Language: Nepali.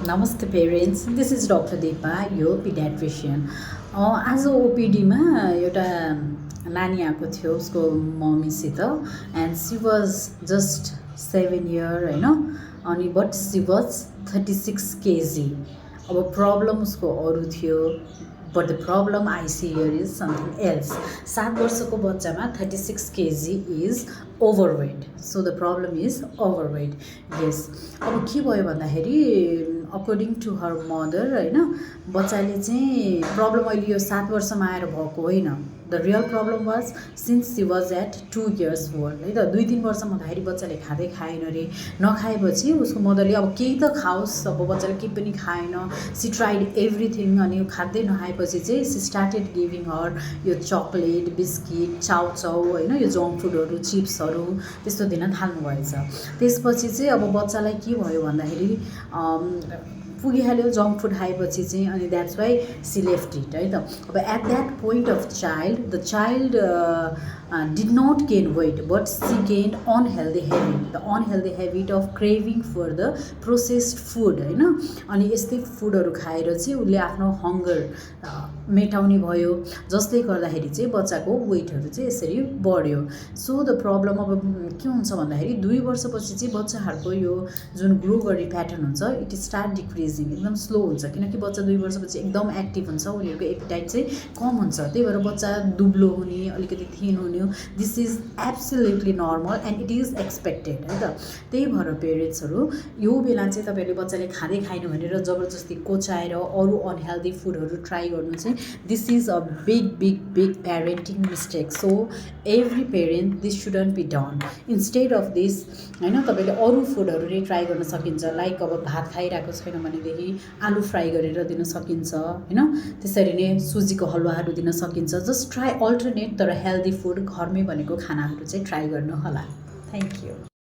Namaste parents, this is Dr. Deepa, your pediatrician. आज ओपिडीमा एउटा नानी आएको थियो उसको मम्मीसित and she was just 7 year हैन अनि बट सी वाज 36 kg. अब प्रब्लम उसको अरू थियो but the problem I see here is something else. 7 वर्षको बच्चामा 36 kg is overweight. So the problem is overweight. Yes, अब के भयो भन्दाखेरि अकर्डिङ टु हर मदर हैन बच्चाले चाहिँ प्रब्लम अहिले यो 7 वर्षमा आएर भएको होइन. The real problem was since she was at 2 years old है त. 2-3 वर्षमा हुँदाखेरि बच्चाले खाँदै खाएन अरे. नखाएपछि उसको मदरले अब केही त खाओस्, अब बच्चाले केही पनि खाएन. सी ट्राइड एभ्रिथिङ अनि खाँदै नखाएपछि चाहिँ सी स्टार्टेड गिभिङ हर यो चक्लेट, बिस्किट, चाउचाउ होइन यो जङ्क फुडहरू, चिप्सहरू त्यस्तो दिन थाल्नुभएछ. त्यसपछि चाहिँ अब बच्चालाई के भयो भन्दाखेरि पुगिहाल्यो जङ्क फुड खाएपछि चाहिँ अनि that's why she left it है त. अब at that point of child the child did not gain weight but she gain unhealthy habit. The unhealthy habit of craving for the processed food होइन. अनि यस्तै फुडहरू खाएर चाहिँ उसले आफ्नो हङ्गर मेटाउने भयो जसले गर्दाखेरि चाहिँ बच्चाको वेटहरू चाहिँ यसरी बढ्यो. सो द प्रब्लम अब के हुन्छ भन्दाखेरि 2 वर्षपछि चाहिँ बच्चाहरूको यो जुन ग्रो गर्ने प्याटर्न हुन्छ इट स्टार्ट डिक्रिजिङ, एकदम स्लो हुन्छ. किनकि बच्चा 2 वर्षपछि एकदम एक्टिभ हुन्छ, उनीहरूको एपिटाइट चाहिँ कम हुन्छ. त्यही भएर बच्चा दुब्लो हुने, अलिकति थिन हुने, this is absolutely normal and it is expected है त. त्यही भएर पेरेन्ट्सहरू यो बेला चाहिँ तपाईँहरूले बच्चाले खाँदै खाएन भनेर जबरजस्ती कोचाएर अरू अनहेल्दी फुडहरू ट्राई गर्नु चाहिँ this is a big parenting mistake. So every parent this shouldn't be done. Instead of this होइन तपाईँले अरू फुडहरू नै ट्राई गर्न सकिन्छ. लाइक अब भात खाइरहेको छैन भनेदेखि आलु फ्राई गरेर दिन सकिन्छ होइन. त्यसरी नै सुजीको हलुवाहरू दिन सकिन्छ. जस्ट ट्राई अल्टरनेट तर हेल्दी फुड घरमै बनेको खानाहरू चाहिँ ट्राई गर्नु होला. Thank you.